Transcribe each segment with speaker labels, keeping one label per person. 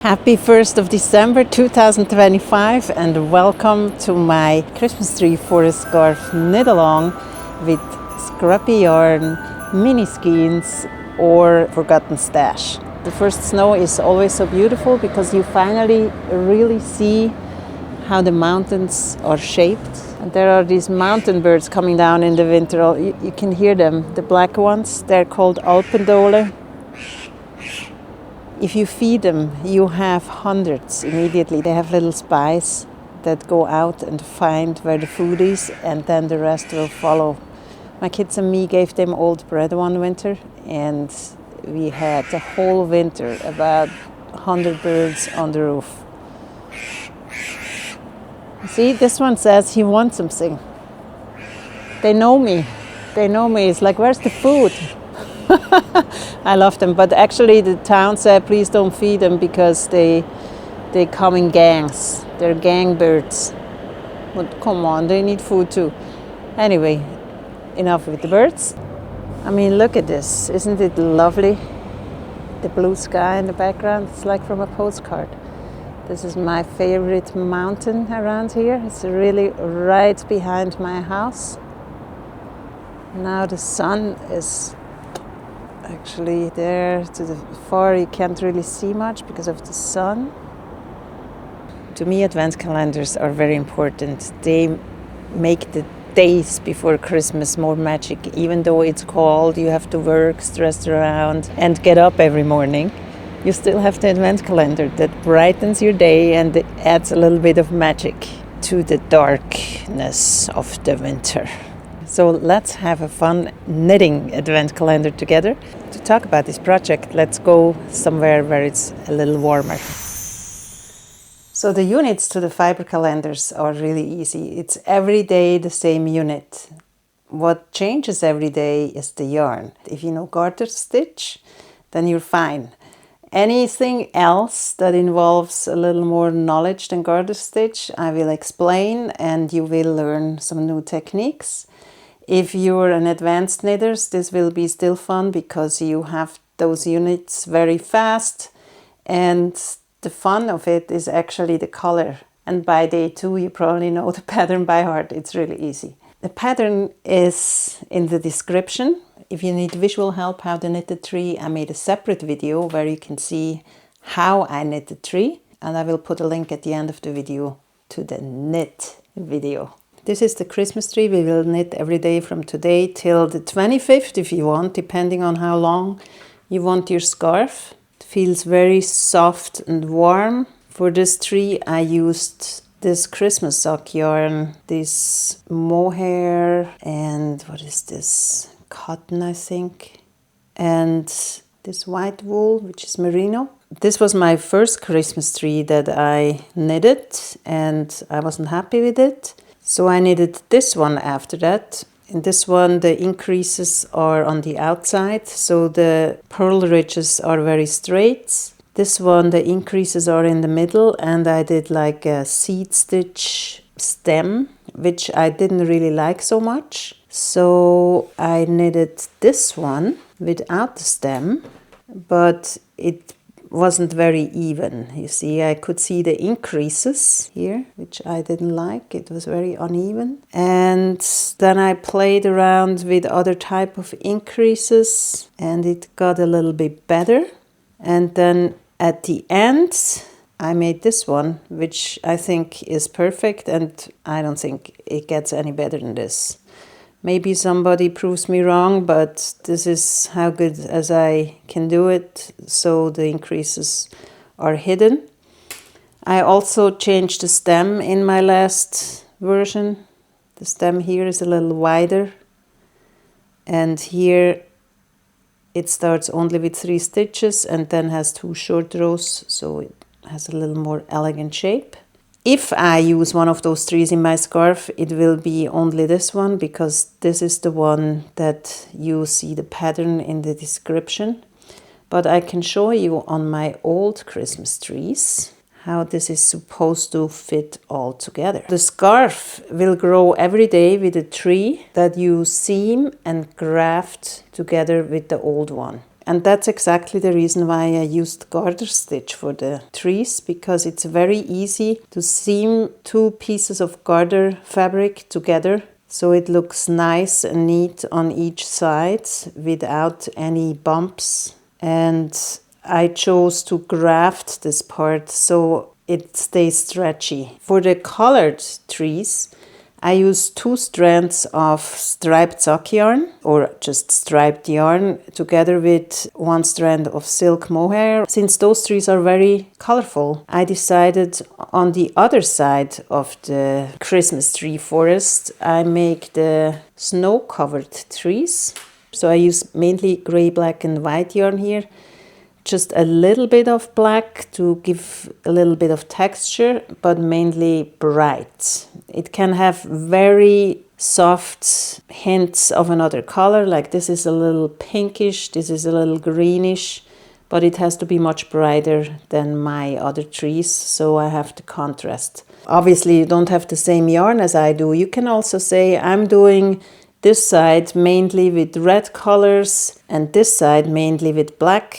Speaker 1: Happy 1st of December 2025 and welcome to my Christmas tree for a scarf knit along with scrappy yarn, mini skeins or forgotten stash. The first snow is always so beautiful because you finally really see how the mountains are shaped. And there are these mountain birds coming down in the winter. You can hear them, the black ones. They're called Alpendole. If you feed them, you have hundreds immediately. They have little spies that go out and find where the food is, and then the rest will follow. My kids and me gave them old bread one winter, and we had the whole winter about 100 birds on the roof. See, this one says he wants something. They know me. They know me. It's like, where's the food? I love them, but actually the town said please don't feed them because they come in gangs. They're gang birds. But come on, they need food too. Anyway, enough with the birds. I mean, look at this. Isn't it lovely? The blue sky in the background, it's like from a postcard. This is my favorite mountain around here. It's really right behind my house. Now the sun is actually there to the far. You can't really see much because of the sun. To me, advent calendars are very important. They make the days before Christmas more magic. Even though it's cold, you have to work, stress around and get up every morning, you still have the advent calendar that brightens your day and it adds a little bit of magic to the darkness of the winter. So let's have a fun knitting advent calendar together. To talk about this project, let's go somewhere where it's a little warmer. So the units to the fiber calendars are really easy. It's every day the same unit. What changes every day is the yarn. If you know garter stitch, then you're fine. Anything else that involves a little more knowledge than garter stitch, I will explain and you will learn some new techniques. If you're an advanced knitter, this will be still fun because you have those units very fast, and the fun of it is actually the color. And by day 2 you probably know the pattern by heart. It's really easy. The pattern is in the description. If you need visual help how to knit the tree, I made a separate video where you can see how I knit the tree, and I will put a link at the end of the video to the knit video. This is the Christmas tree. We will knit every day from today till the 25th if you want, depending on how long you want your scarf. It feels very soft and warm. For this tree I used this Christmas sock yarn, this mohair and what is this? Cotton, I think. And this white wool, which is merino. This was my first Christmas tree that I knitted and I wasn't happy with it. So I knitted this one after that. In this one the increases are on the outside, so the purl ridges are very straight. This one the increases are in the middle, and I did like a seed stitch stem, which I didn't really like so much. So I knitted this one without the stem, but it wasn't very even. You see, I could see the increases here, which I didn't like. It was very uneven. And then I played around with other type of increases and it got a little bit better. And then at the end, I made this one, which I think is perfect, and I don't think it gets any better than this. Maybe somebody proves me wrong, but this is how good as I can do it, so the increases are hidden. I also changed the stem in my last version. The stem here is a little wider, and here it starts only with 3 stitches and then has 2 short rows, so it has a little more elegant shape. If I use one of those trees in my scarf, it will be only this one, because this is the one that you see the pattern in the description. But I can show you on my old Christmas trees how this is supposed to fit all together. The scarf will grow every day with a tree that you seam and graft together with the old one. And that's exactly the reason why I used garter stitch for the trees, because it's very easy to seam 2 pieces of garter fabric together so it looks nice and neat on each side without any bumps. And I chose to graft this part so it stays stretchy. For the colored trees, I use 2 strands of striped sock yarn, or just striped yarn, together with 1 strand of silk mohair. Since those trees are very colorful, I decided on the other side of the Christmas tree forest, I make the snow-covered trees. So I use mainly gray, black and white yarn here. Just a little bit of black to give a little bit of texture, but mainly bright. It can have very soft hints of another color, like this is a little pinkish, this is a little greenish, but it has to be much brighter than my other trees, so I have the contrast. Obviously, you don't have the same yarn as I do. You can also say I'm doing this side mainly with red colors and this side mainly with black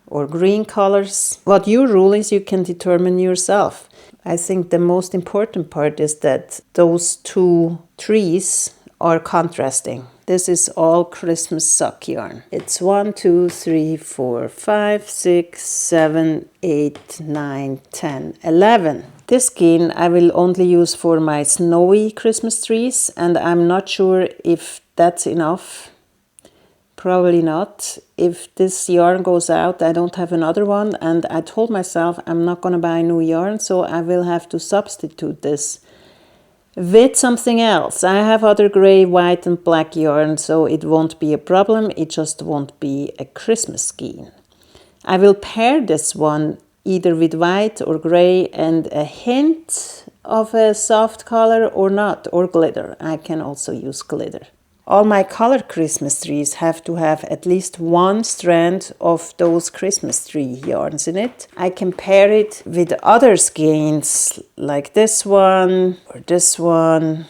Speaker 1: or green colors. What your rule is, you can determine yourself. I think the most important part is that those 2 trees are contrasting. This is all Christmas sock yarn. It's 1, 2, 3, 4, 5, 6, 7, 8, 9, 10, 11. This skein I will only use for my snowy Christmas trees, and I'm not sure if that's enough. Probably not. If this yarn goes out, I don't have another one, and I told myself I'm not going to buy new yarn, so I will have to substitute this with something else. I have other gray, white and black yarn, so it won't be a problem. It just won't be a Christmas skein. I will pair this one either with white or gray and a hint of a soft color or not, or glitter. I can also use glitter. All my colored Christmas trees have to have at least 1 strand of those Christmas tree yarns in it. I can pair it with other skeins like this one or this one.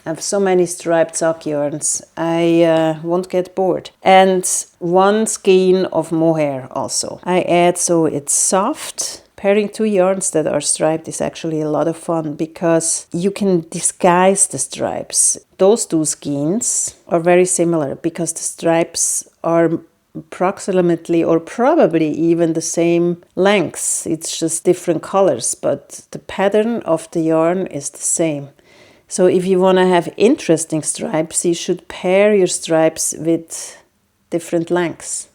Speaker 1: I have so many striped sock yarns, I won't get bored. And 1 skein of mohair also. I add so it's soft. Pairing 2 yarns that are striped is actually a lot of fun because you can disguise the stripes. Those 2 skeins are very similar because the stripes are approximately or probably even the same lengths. It's just different colors, but the pattern of the yarn is the same. So if you want to have interesting stripes, you should pair your stripes with different lengths.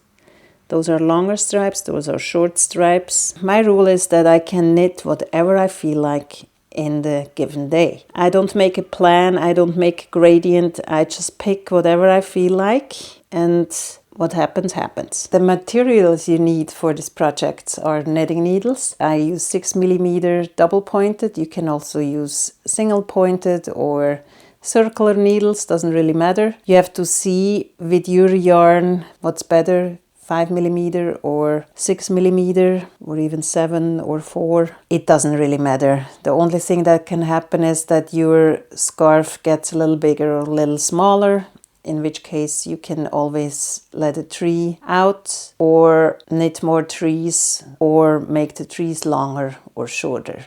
Speaker 1: Those are longer stripes, those are short stripes. My rule is that I can knit whatever I feel like in the given day. I don't make a plan, I don't make a gradient, I just pick whatever I feel like, and what happens, happens. The materials you need for this project are knitting needles. I use 6mm double pointed. You can also use single pointed or circular needles, doesn't really matter. You have to see with your yarn what's better, 5mm or 6mm or even 7 or 4. It doesn't really matter. The only thing that can happen is that your scarf gets a little bigger or a little smaller, in which case you can always let a tree out or knit more trees or make the trees longer or shorter.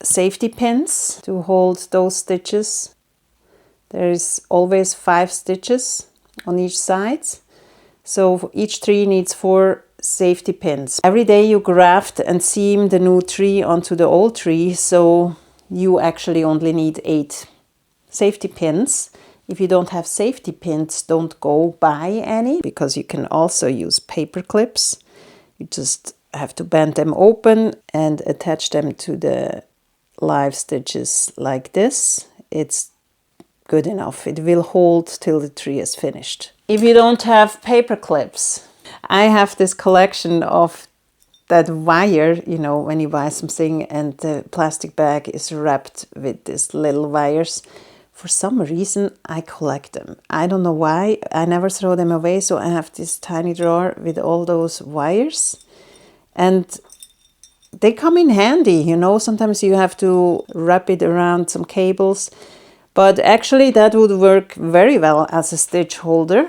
Speaker 1: Safety pins to hold those stitches. There is always 5 stitches on each side. So each tree needs 4 safety pins. Every day you graft and seam the new tree onto the old tree, so you actually only need 8 safety pins. If you don't have safety pins, don't go buy any, because you can also use paper clips. You just have to bend them open and attach them to the live stitches like this. It's good enough. It will hold till the tree is finished. If you don't have paper clips, I have this collection of that wire, you know, when you buy something and the plastic bag is wrapped with these little wires. For some reason, I collect them. I don't know why. I never throw them away, so I have this tiny drawer with all those wires. And they come in handy, you know. Sometimes you have to wrap it around some cables. But actually that would work very well as a stitch holder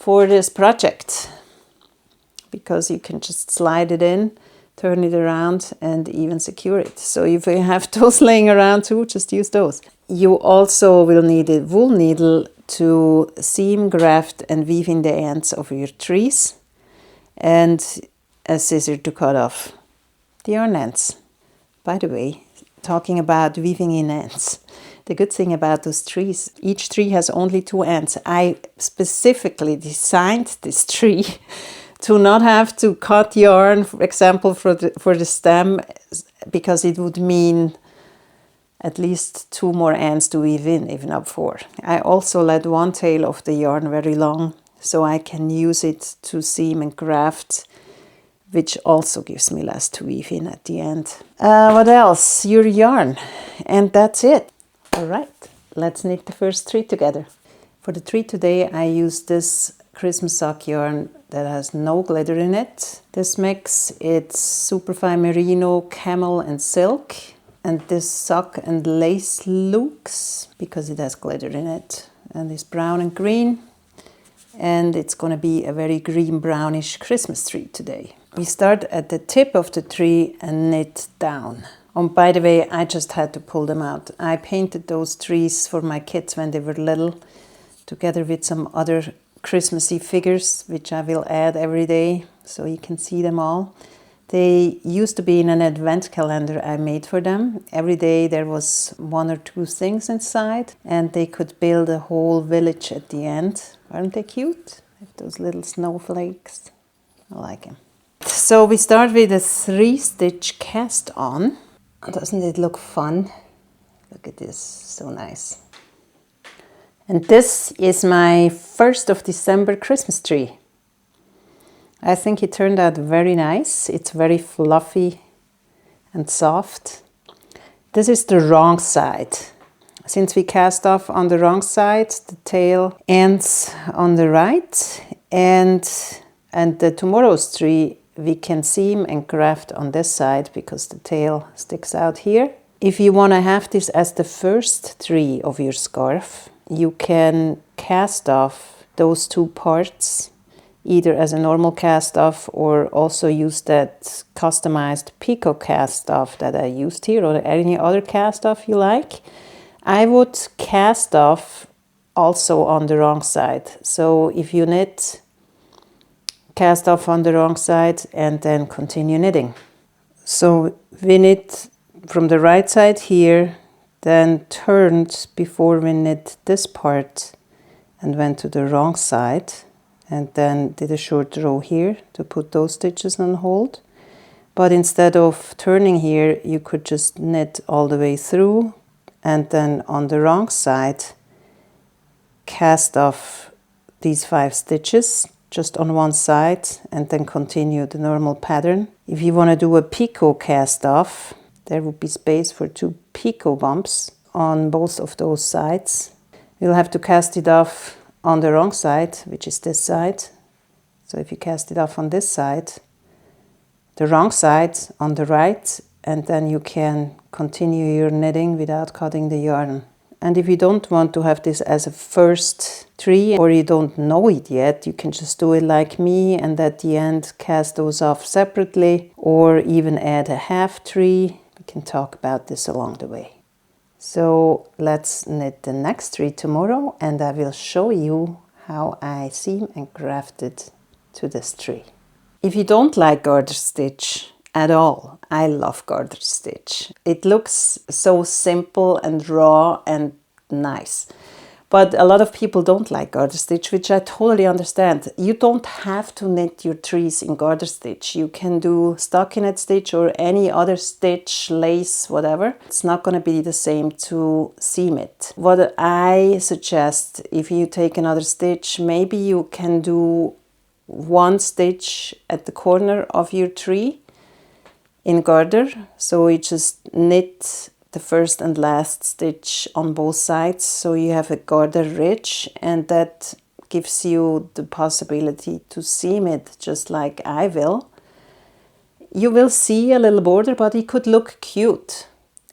Speaker 1: for this project, because you can just slide it in, turn it around and even secure it. So if you have those laying around too, just use those. You also will need a wool needle to seam, graft and weave in the ends of your trees, and a scissor to cut off the yarn ends. By the way, talking about weaving in ends, the good thing about those trees, each tree has only 2 ends. I specifically designed this tree to not have to cut yarn, for example, for the stem, because it would mean at least 2 more ends to weave in, if not 4. I also let one tail of the yarn very long, so I can use it to seam and graft, which also gives me less to weave in at the end. What else? Your yarn. And that's it. All right, let's knit the first tree together. For the tree today, I use this Christmas sock yarn that has no glitter in it. This mix, it's superfine merino, camel and silk. And this sock and lace looks, because it has glitter in it. And it's brown and green. And it's going to be a very green brownish Christmas tree today. We start at the tip of the tree and knit down. Oh, by the way, I just had to pull them out. I painted those trees for my kids when they were little, together with some other Christmassy figures, which I will add every day so you can see them all. They used to be in an advent calendar I made for them. Every day there was 1 or 2 things inside, and they could build a whole village at the end. Aren't they cute? With those little snowflakes. I like them. So we start with a 3-stitch cast on. Doesn't it look fun? Look at this, so nice. And this is my 1st of December Christmas tree. I think it turned out very nice. It's very fluffy and soft. This is the wrong side. Since we cast off on the wrong side, the tail ends on the right, and the tomorrow's tree we can seam and graft on this side because the tail sticks out here. If you want to have this as the first tree of your scarf, you can cast off those 2 parts, either as a normal cast off or also use that customized picot cast off that I used here, or any other cast off you like. I would cast off also on the wrong side. So if you knit, cast off on the wrong side and then continue knitting. So we knit from the right side here, then turned before we knit this part and went to the wrong side, and then did a short row here to put those stitches on hold. But instead of turning here, you could just knit all the way through, and then on the wrong side cast off these 5 stitches just on one side and then continue the normal pattern. If you want to do a picot cast off, there would be space for 2 picot bumps on both of those sides. You'll have to cast it off on the wrong side, which is this side. So if you cast it off on this side, the wrong side on the right, and then you can continue your knitting without cutting the yarn. And if you don't want to have this as a first tree, or you don't know it yet, you can just do it like me and at the end cast those off separately, or even add a half tree. We can talk about this along the way. So let's knit the next tree tomorrow, and I will show you how I seam and grafted to this tree. If you don't like garter stitch at all, I love garter stitch. It looks so simple and raw and nice. But a lot of people don't like garter stitch, which I totally understand. You don't have to knit your trees in garter stitch. You can do stockinette stitch or any other stitch, lace, whatever. It's not going to be the same to seam it. What I suggest, if you take another stitch, maybe you can do 1 stitch at the corner of your tree in garter. So you just knit the first and last stitch on both sides, so you have a garter ridge, and that gives you the possibility to seam it just like I will. You will see a little border, but it could look cute.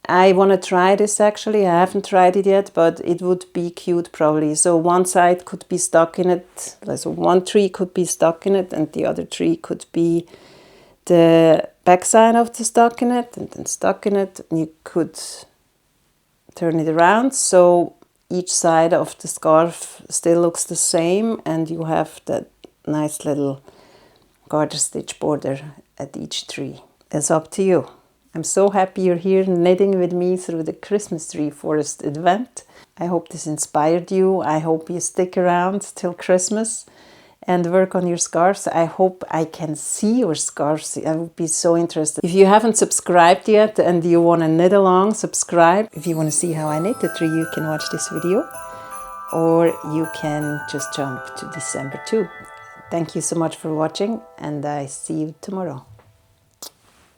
Speaker 1: I want to try this actually. I haven't tried it yet, but it would be cute probably. So one side could be stuck in it. So one tree could be stuck in it and the other tree could be the back side of the stockinette and then stuck in it. And you could turn it around so each side of the scarf still looks the same and you have that nice little garter stitch border at each tree. It's up to you. I'm so happy you're here knitting with me through the Christmas tree forest advent. I hope this inspired you. I hope you stick around till Christmas and work on your scarves. I hope I can see your scarves. I would be so interested. If you haven't subscribed yet and you want to knit along, subscribe. If you want to see how I knit the tree, you can watch this video. Or you can just jump to December 2. Thank you so much for watching and I see you tomorrow.